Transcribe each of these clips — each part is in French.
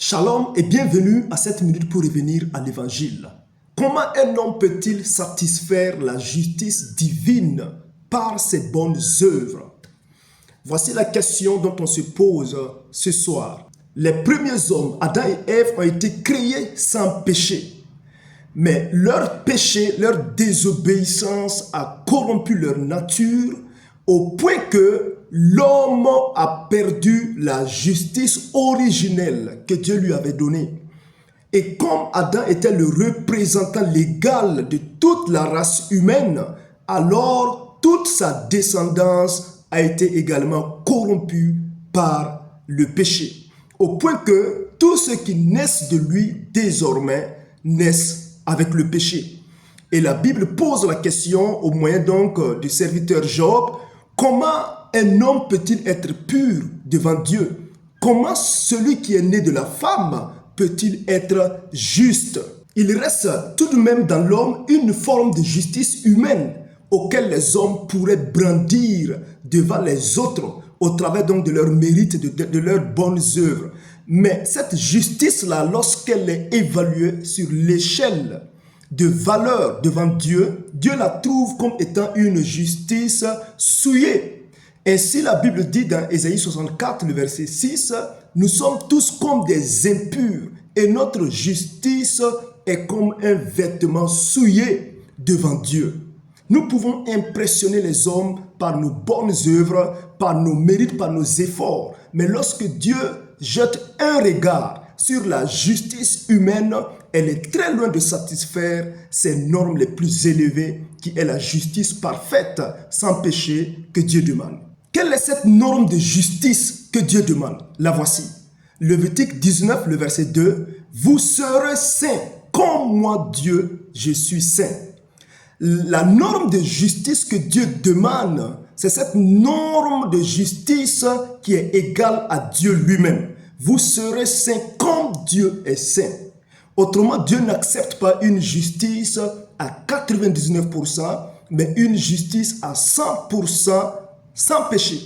Shalom et bienvenue à cette minute pour revenir à l'évangile. Comment un homme peut-il satisfaire la justice divine par ses bonnes œuvres? Voici la question dont on se pose ce soir. Les premiers hommes, Adam et Ève, ont été créés sans péché. Mais leur péché, leur désobéissance a corrompu leur nature au point que l'homme a perdu la justice originelle que Dieu lui avait donnée. Et comme Adam était le représentant légal de toute la race humaine, alors toute sa descendance a été également corrompue par le péché. Au point que tous ceux qui naissent de lui désormais naissent avec le péché. Et la Bible pose la question au moyen donc du serviteur Job, comment un homme peut-il être pur devant Dieu? Comment celui qui est né de la femme peut-il être juste? Il reste tout de même dans l'homme une forme de justice humaine auquel les hommes pourraient brandir devant les autres au travers donc de leurs mérites, de leurs bonnes œuvres. Mais cette justice-là, lorsqu'elle est évaluée sur l'échelle de valeur devant Dieu, Dieu la trouve comme étant une justice souillée. Ainsi, la Bible dit dans Ésaïe 64, le verset 6, « Nous sommes tous comme des impurs et notre justice est comme un vêtement souillé devant Dieu. » Nous pouvons impressionner les hommes par nos bonnes œuvres, par nos mérites, par nos efforts. Mais lorsque Dieu jette un regard sur la justice humaine, elle est très loin de satisfaire ses normes les plus élevées, qui est la justice parfaite, sans péché, que Dieu demande. Quelle est cette norme de justice que Dieu demande? La voici. Lévitique 19, le verset 2. « Vous serez saints, comme moi Dieu, je suis saint. » La norme de justice que Dieu demande, c'est cette norme de justice qui est égale à Dieu lui-même. Vous serez saints comme Dieu est saint. Autrement, Dieu n'accepte pas une justice à 99%, mais une justice à 100% sans péché.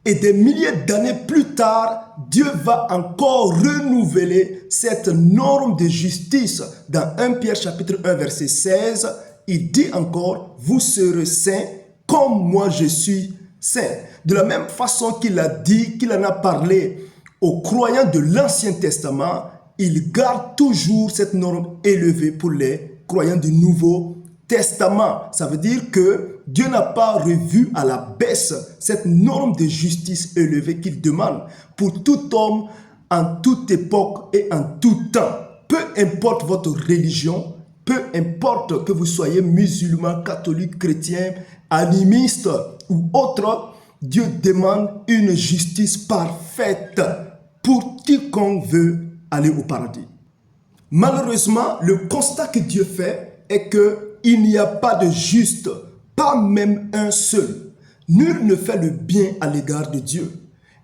Et des milliers d'années plus tard, Dieu va encore renouveler cette norme de justice. Dans 1 Pierre chapitre 1 verset 16, il dit encore, vous serez saints comme moi je suis saint. De la même façon qu'il a dit, qu'il en a parlé aux croyants de l'Ancien Testament, il garde toujours cette norme élevée pour les croyants du Nouveau Testament. Ça veut dire que Dieu n'a pas revu à la baisse cette norme de justice élevée qu'il demande pour tout homme en toute époque et en tout temps. Peu importe votre religion, peu importe que vous soyez musulman, catholique, chrétien, animiste ou autre, Dieu demande une justice parfaite pour quiconque veut aller au paradis. Malheureusement, le constat que Dieu fait est qu'il n'y a pas de juste, pas même un seul. Nul ne fait le bien à l'égard de Dieu.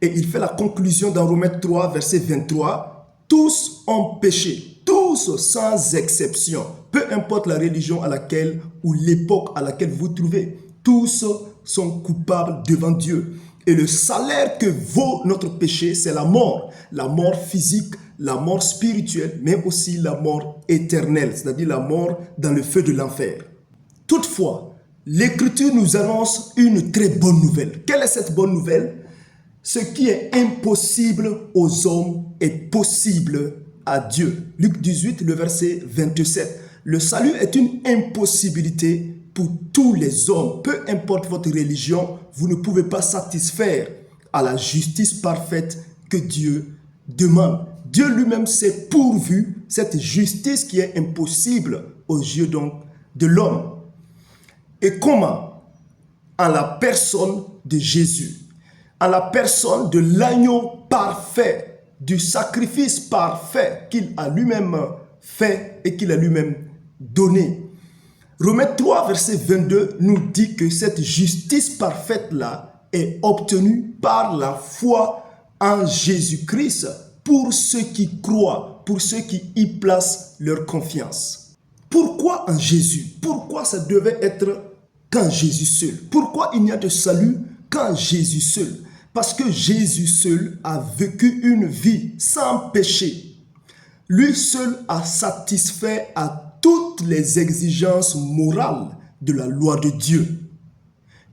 Et il fait la conclusion dans Romains 3, verset 23, « Tous ont péché, tous sans exception, peu importe la religion à laquelle ou l'époque à laquelle vous trouvez, tous sont coupables devant Dieu. Et le salaire que vaut notre péché, c'est la mort physique, la mort spirituelle, mais aussi la mort éternelle, c'est-à-dire la mort dans le feu de l'enfer. Toutefois, l'Écriture nous annonce une très bonne nouvelle. Quelle est cette bonne nouvelle? Ce qui est impossible aux hommes est possible à Dieu. Luc 18, le verset 27. Le salut est une impossibilité pour tous les hommes. Peu importe votre religion, vous ne pouvez pas satisfaire à la justice parfaite que Dieu demande. Dieu lui-même s'est pourvu cette justice qui est impossible aux yeux donc de l'homme. Et comment? En la personne de Jésus, en la personne de l'agneau parfait, du sacrifice parfait qu'il a lui-même fait et qu'il a lui-même donné. Romains 3, verset 22 nous dit que cette justice parfaite-là est obtenue par la foi en Jésus-Christ pour ceux qui croient, pour ceux qui y placent leur confiance. Pourquoi en Jésus? Pourquoi ça devait être qu'en Jésus seul? Pourquoi il n'y a de salut qu'en Jésus seul? Parce que Jésus seul a vécu une vie sans péché. lui seul a satisfait à toutes les exigences morales de la loi de Dieu.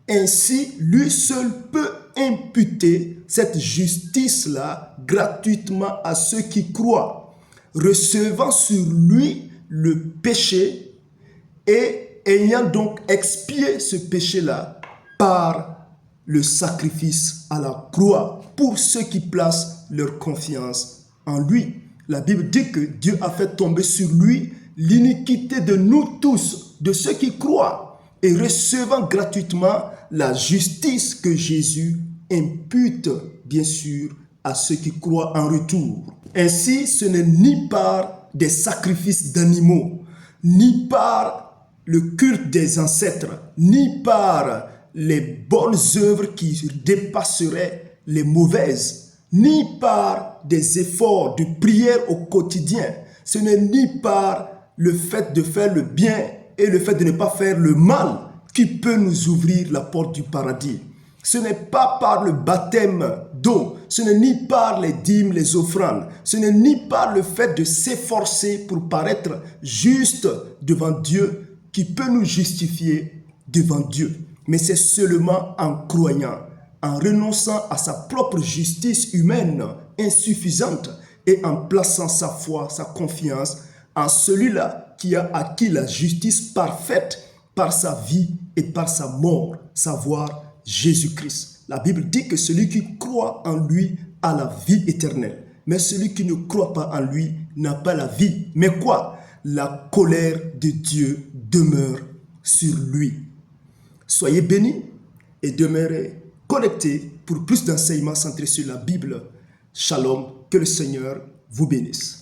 Ainsi, lui seul peut imputer cette justice-là gratuitement à ceux qui croient, recevant sur lui le péché et ayant donc expié ce péché-là par le sacrifice à la croix pour ceux qui placent leur confiance en lui. La Bible dit que Dieu a fait tomber sur lui l'iniquité de nous tous, de ceux qui croient, et recevant gratuitement la justice que Jésus impute, bien sûr, à ceux qui croient en retour. Ainsi, ce n'est ni par des sacrifices d'animaux, ni par le culte des ancêtres, ni par les bonnes œuvres qui dépasseraient les mauvaises, ni par des efforts de prière au quotidien. Ce n'est ni par le fait de faire le bien et le fait de ne pas faire le mal qui peut nous ouvrir la porte du paradis. Ce n'est pas par le baptême d'eau, ce n'est ni par les dîmes, les offrandes, ce n'est ni par le fait de s'efforcer pour paraître juste devant Dieu qui peut nous justifier devant Dieu. Mais c'est seulement en croyant, en renonçant à sa propre justice humaine insuffisante et en plaçant sa foi, sa confiance en celui-là qui a acquis la justice parfaite par sa vie et par sa mort, savoir Jésus-Christ. La Bible dit que celui qui croit en lui a la vie éternelle. Mais celui qui ne croit pas en lui n'a pas la vie. Mais quoi? La colère de Dieu demeure sur lui. Soyez bénis et demeurez connectés pour plus d'enseignements centrés sur la Bible. Shalom, que le Seigneur vous bénisse.